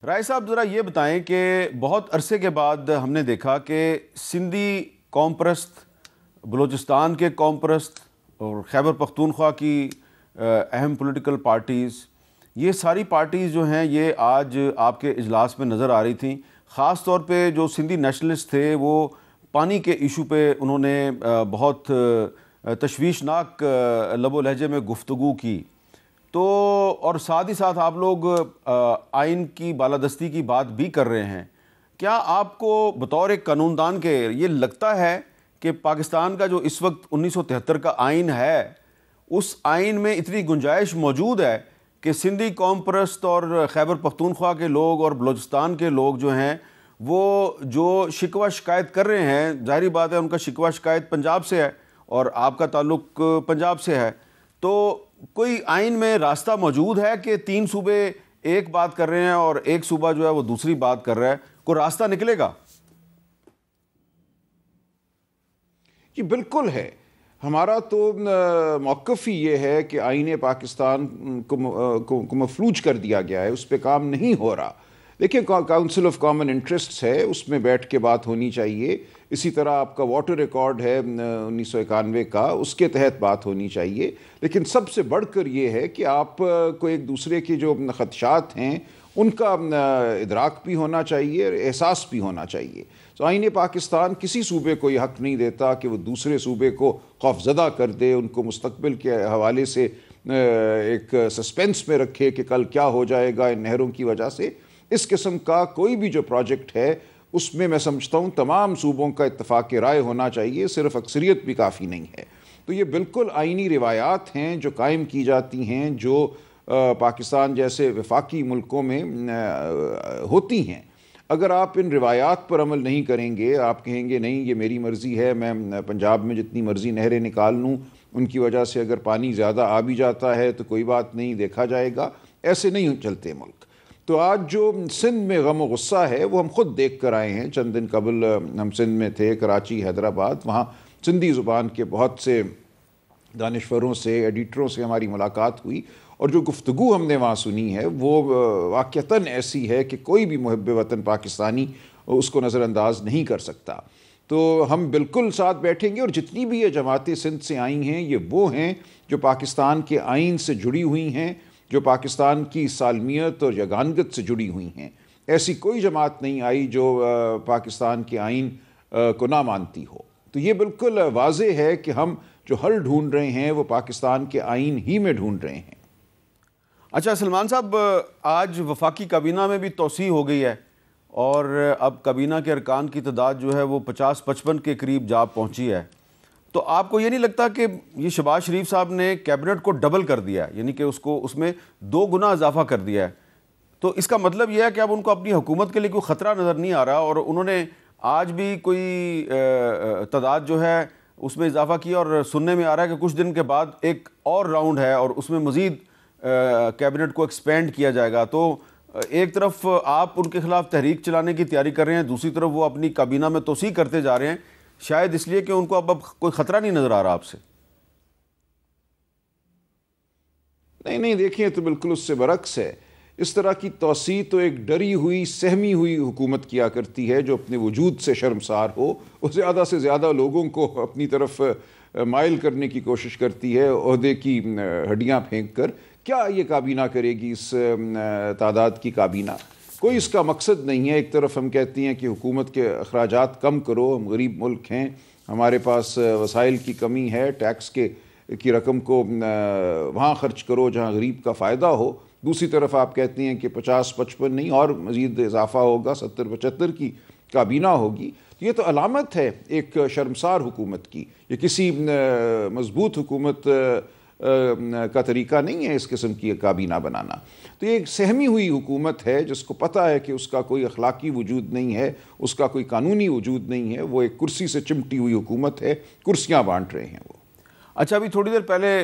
رائے صاحب ذرا یہ بتائیں کہ بہت عرصے کے بعد ہم نے دیکھا کہ سندھی قوم پرست، بلوچستان کے قوم پرست اور خیبر پختونخوا کی اہم پولیٹیکل پارٹیز، یہ ساری پارٹیز جو ہیں یہ آج آپ کے اجلاس میں نظر آ رہی تھیں. خاص طور پہ جو سندھی نیشنلسٹ تھے وہ پانی کے ایشو پہ انہوں نے بہت تشویشناک لب و لہجے میں گفتگو کی. تو اور ساتھ ہی ساتھ آپ لوگ آئین کی بالادستی کی بات بھی کر رہے ہیں. کیا آپ کو بطور ایک قانون دان کے یہ لگتا ہے کہ پاکستان کا جو اس وقت 1973 کا آئین ہے اس آئین میں اتنی گنجائش موجود ہے کہ سندھی قوم پرست اور خیبر پختونخوا کے لوگ اور بلوچستان کے لوگ جو ہیں وہ جو شکوہ شکایت کر رہے ہیں، ظاہری بات ہے ان کا شکوہ شکایت پنجاب سے ہے اور آپ کا تعلق پنجاب سے ہے، تو کوئی آئین میں راستہ موجود ہے کہ 3 صوبے ایک بات کر رہے ہیں اور ایک صوبہ جو ہے وہ دوسری بات کر رہا ہے، کوئی راستہ نکلے گا؟ جی بالکل ہے. ہمارا تو موقف ہی یہ ہے کہ آئین پاکستان کو مفلوج کر دیا گیا ہے، اس پہ کام نہیں ہو رہا. دیکھیں کاؤنسل آف کامن انٹرسٹس ہے، اس میں بیٹھ کے بات ہونی چاہیے. اسی طرح آپ کا واٹر ریکارڈ ہے 1991 کا، اس کے تحت بات ہونی چاہیے. لیکن سب سے بڑھ کر یہ ہے کہ آپ کو ایک دوسرے کے جو خدشات ہیں ان کا ادراک بھی ہونا چاہیے اور احساس بھی ہونا چاہیے. تو آئین پاکستان کسی صوبے کو یہ حق نہیں دیتا کہ وہ دوسرے صوبے کو خوفزدہ کر دے، ان کو مستقبل کے حوالے سے ایک سسپینس میں رکھے کہ کل کیا ہو جائے گا ان نہروں کی وجہ سے. اس قسم کا کوئی بھی جو پروجیکٹ ہے اس میں سمجھتا ہوں تمام صوبوں کا اتفاق رائے ہونا چاہیے، صرف اکثریت بھی کافی نہیں ہے. تو یہ بالکل آئینی روایات ہیں جو قائم کی جاتی ہیں، جو پاکستان جیسے وفاقی ملکوں میں ہوتی ہیں. اگر آپ ان روایات پر عمل نہیں کریں گے، آپ کہیں گے نہیں یہ میری مرضی ہے، میں پنجاب میں جتنی مرضی نہریں نکال لوں، ان کی وجہ سے اگر پانی زیادہ آ بھی جاتا ہے تو کوئی بات نہیں، دیکھا جائے گا، ایسے نہیں چلتے ملک. تو آج جو سندھ میں غم و غصہ ہے وہ ہم خود دیکھ کر آئے ہیں. چند دن قبل ہم سندھ میں تھے، کراچی، حیدرآباد، وہاں سندھی زبان کے بہت سے دانشوروں سے، ایڈیٹروں سے ہماری ملاقات ہوئی، اور جو گفتگو ہم نے وہاں سنی ہے وہ واقعتاً ایسی ہے کہ کوئی بھی محب وطن پاکستانی اس کو نظر انداز نہیں کر سکتا. تو ہم بالکل ساتھ بیٹھیں گے، اور جتنی بھی یہ جماعتیں سندھ سے آئی ہیں یہ وہ ہیں جو پاکستان کے آئین سے جڑی ہوئی ہیں، جو پاکستان کی سالمیت اور یگانگت سے جڑی ہوئی ہیں. ایسی کوئی جماعت نہیں آئی جو پاکستان کے آئین کو نہ مانتی ہو. تو یہ بالکل واضح ہے کہ ہم جو حل ڈھونڈ رہے ہیں وہ پاکستان کے آئین ہی میں ڈھونڈ رہے ہیں. اچھا سلمان صاحب، آج وفاقی کابینہ میں بھی توسیع ہو گئی ہے اور اب کابینہ کے ارکان کی تعداد جو ہے وہ 50-55 کے قریب جا پہنچی ہے. تو آپ کو یہ نہیں لگتا کہ یہ شہباز شریف صاحب نے کیبنٹ کو ڈبل کر دیا ہے، یعنی کہ اس میں 2 گنا اضافہ کر دیا ہے؟ تو اس کا مطلب یہ ہے کہ اب ان کو اپنی حکومت کے لیے کوئی خطرہ نظر نہیں آ رہا، اور انہوں نے آج بھی کوئی تعداد جو ہے اس میں اضافہ کیا، اور سننے میں آ رہا ہے کہ کچھ دن کے بعد ایک اور راؤنڈ ہے اور اس میں مزید کیبنٹ کو ایکسپینڈ کیا جائے گا. تو ایک طرف آپ ان کے خلاف تحریک چلانے کی تیاری کر رہے ہیں، دوسری طرف وہ اپنی کابینہ میں توسیع کرتے جا رہے ہیں، شاید اس لیے کہ ان کو اب کوئی خطرہ نہیں نظر آ رہا آپ سے. نہیں دیکھیں، تو بالکل اس سے برعکس ہے. اس طرح کی توسیع تو ایک ڈری ہوئی، سہمی ہوئی حکومت کیا کرتی ہے جو اپنے وجود سے شرمسار ہو، وہ زیادہ سے زیادہ لوگوں کو اپنی طرف مائل کرنے کی کوشش کرتی ہے عہدے کی ہڈیاں پھینک کر. کیا یہ کابینہ کرے گی اس تعداد کی کابینہ؟ کوئی اس کا مقصد نہیں ہے. ایک طرف ہم کہتے ہیں کہ حکومت کے اخراجات کم کرو، ہم غریب ملک ہیں، ہمارے پاس وسائل کی کمی ہے، ٹیکس کی رقم کو وہاں خرچ کرو جہاں غریب کا فائدہ ہو. دوسری طرف آپ کہتے ہیں کہ 50-55 نہیں اور مزید اضافہ ہوگا، 70-75 کی کابینہ ہوگی. یہ تو علامت ہے ایک شرمسار حکومت کی. یہ کسی مضبوط حکومت کا طریقہ نہیں ہے اس قسم کی کابینہ بنانا. تو یہ ایک سہمی ہوئی حکومت ہے جس کو پتہ ہے کہ اس کا کوئی اخلاقی وجود نہیں ہے، اس کا کوئی قانونی وجود نہیں ہے. وہ ایک کرسی سے چمٹی ہوئی حکومت ہے، کرسیاں بانٹ رہے ہیں وہ. اچھا، ابھی تھوڑی دیر پہلے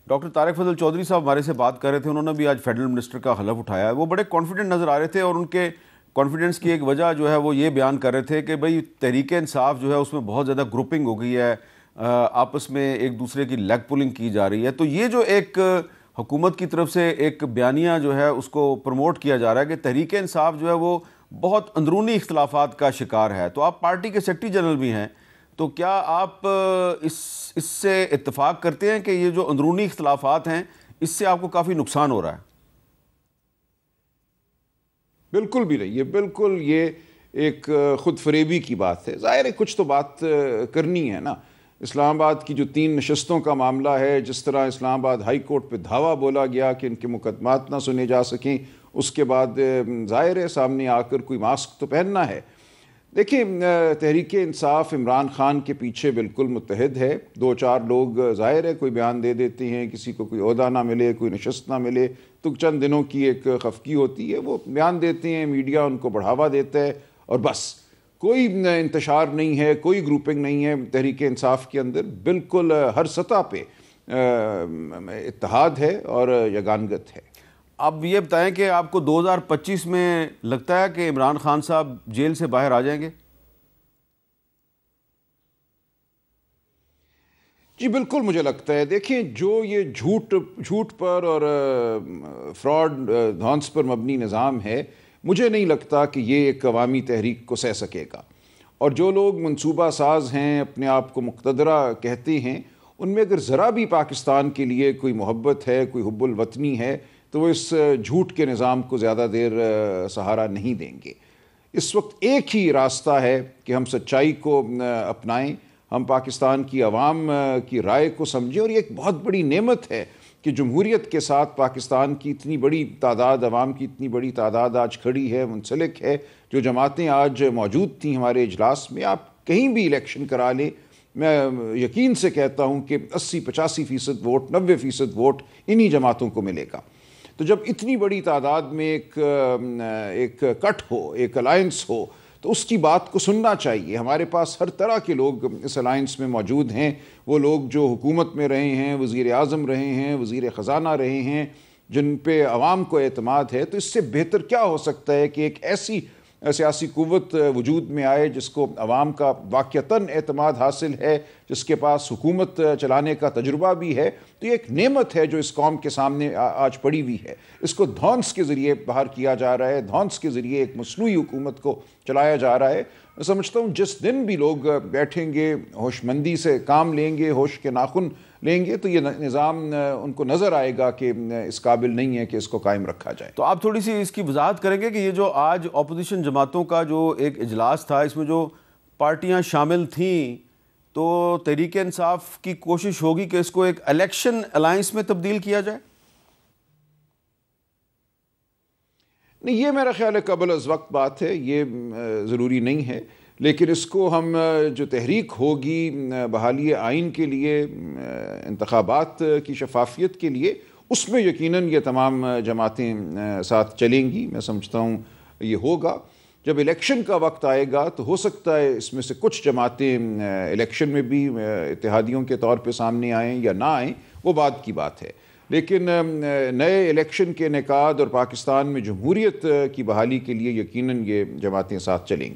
ڈاکٹر طارق فضل چودھری صاحب ہمارے سے بات کر رہے تھے، انہوں نے بھی آج فیڈرل منسٹر کا حلف اٹھایا ہے. وہ بڑے کانفیڈنٹ نظر آ رہے تھے، اور ان کے کانفیڈنس کی ایک وجہ جو ہے وہ یہ بیان کر رہے تھے کہ بھئی تحریک انصاف جو ہے اس میں بہت زیادہ گروپنگ ہو گئی ہے، آپس میں ایک دوسرے کی لیگ پولنگ کی جا رہی ہے. تو یہ جو ایک حکومت کی طرف سے ایک بیانیہ جو ہے اس کو پروموٹ کیا جا رہا ہے کہ تحریک انصاف جو ہے وہ بہت اندرونی اختلافات کا شکار ہے. تو آپ پارٹی کے سیکرٹری جنرل بھی ہیں, تو کیا آپ اس سے اتفاق کرتے ہیں کہ یہ جو اندرونی اختلافات ہیں اس سے آپ کو کافی نقصان ہو رہا ہے؟ بالکل بھی نہیں. بالکل یہ ایک خود فریبی کی بات ہے. ظاہر ہے کچھ تو بات کرنی ہے نا. اسلام آباد کی جو 3 نشستوں کا معاملہ ہے, جس طرح اسلام آباد ہائی کورٹ پہ دھاوا بولا گیا کہ ان کے مقدمات نہ سنے جا سکیں, اس کے بعد ظاہر ہے سامنے آ کر کوئی ماسک تو پہننا ہے. دیکھیں, تحریک انصاف عمران خان کے پیچھے بالکل متحد ہے. 2-4 لوگ ظاہر ہے کوئی بیان دے دیتے ہیں, کسی کو کوئی عہدہ نہ ملے, کوئی نشست نہ ملے تو چند دنوں کی ایک خفگی ہوتی ہے, وہ بیان دیتے ہیں, میڈیا ان کو بڑھاوا دیتا ہے اور بس. کوئی انتشار نہیں ہے, کوئی گروپنگ نہیں ہے تحریک انصاف کے اندر. بالکل ہر سطح پہ اتحاد ہے اور یگانگت ہے. اب یہ بتائیں کہ آپ کو 2025 میں لگتا ہے کہ عمران خان صاحب جیل سے باہر آ جائیں گے؟ جی بالکل مجھے لگتا ہے. دیکھیں, جو یہ جھوٹ پر اور فراڈ دھونس پر مبنی نظام ہے, مجھے نہیں لگتا کہ یہ ایک عوامی تحریک کو سہ سکے گا. اور جو لوگ منصوبہ ساز ہیں, اپنے آپ کو مقتدرہ کہتے ہیں, ان میں اگر ذرا بھی پاکستان کے لیے کوئی محبت ہے, کوئی حب الوطنی ہے, تو وہ اس جھوٹ کے نظام کو زیادہ دیر سہارا نہیں دیں گے. اس وقت ایک ہی راستہ ہے کہ ہم سچائی کو اپنائیں, ہم پاکستان کی عوام کی رائے کو سمجھیں. اور یہ ایک بہت بڑی نعمت ہے کہ جمہوریت کے ساتھ پاکستان کی اتنی بڑی تعداد, عوام کی اتنی بڑی تعداد آج کھڑی ہے, منسلک ہے. جو جماعتیں آج موجود تھیں ہمارے اجلاس میں, آپ کہیں بھی الیکشن کرا لیں, میں یقین سے کہتا ہوں کہ 80-85% ووٹ, 90% ووٹ انہی جماعتوں کو ملے گا. تو جب اتنی بڑی تعداد میں ایک کٹ ہو, ایک الائنس ہو, تو اس کی بات کو سننا چاہیے. ہمارے پاس ہر طرح کے لوگ اس الائنس میں موجود ہیں. وہ لوگ جو حکومت میں رہے ہیں, وزیر اعظم رہے ہیں, وزیر خزانہ رہے ہیں, جن پہ عوام کو اعتماد ہے. تو اس سے بہتر کیا ہو سکتا ہے کہ ایک ایسی سیاسی قوت وجود میں آئے جس کو عوام کا واقعتاً اعتماد حاصل ہے, جس کے پاس حکومت چلانے کا تجربہ بھی ہے. تو یہ ایک نعمت ہے جو اس قوم کے سامنے آج پڑی ہوئی ہے. اس کو دھونس کے ذریعے باہر کیا جا رہا ہے, دھونس کے ذریعے ایک مصنوعی حکومت کو چلایا جا رہا ہے. میں سمجھتا ہوں جس دن بھی لوگ بیٹھیں گے, ہوش مندی سے کام لیں گے, ہوش کے ناخن لیں گے, تو یہ نظام ان کو نظر آئے گا کہ اس قابل نہیں ہے کہ اس کو قائم رکھا جائے. تو آپ تھوڑی سی اس کی وضاحت کریں گے کہ یہ جو آج اپوزیشن جماعتوں کا جو ایک اجلاس تھا, اس میں جو پارٹیاں شامل تھیں, تو تحریک انصاف کی کوشش ہوگی کہ اس کو ایک الیکشن الائنس میں تبدیل کیا جائے؟ نہیں, یہ میرا خیال ہے قبل از وقت بات ہے, یہ ضروری نہیں ہے. لیکن اس کو ہم جو تحریک ہوگی بحالی آئین کے لیے, انتخابات کی شفافیت کے لیے, اس میں یقیناً یہ تمام جماعتیں ساتھ چلیں گی. میں سمجھتا ہوں یہ ہوگا. جب الیکشن کا وقت آئے گا تو ہو سکتا ہے اس میں سے کچھ جماعتیں الیکشن میں بھی اتحادیوں کے طور پہ سامنے آئیں یا نہ آئیں, وہ بعد کی بات ہے. لیکن نئے الیکشن کے انعقاد اور پاکستان میں جمہوریت کی بحالی کے لیے یقیناً یہ جماعتیں ساتھ چلیں گی.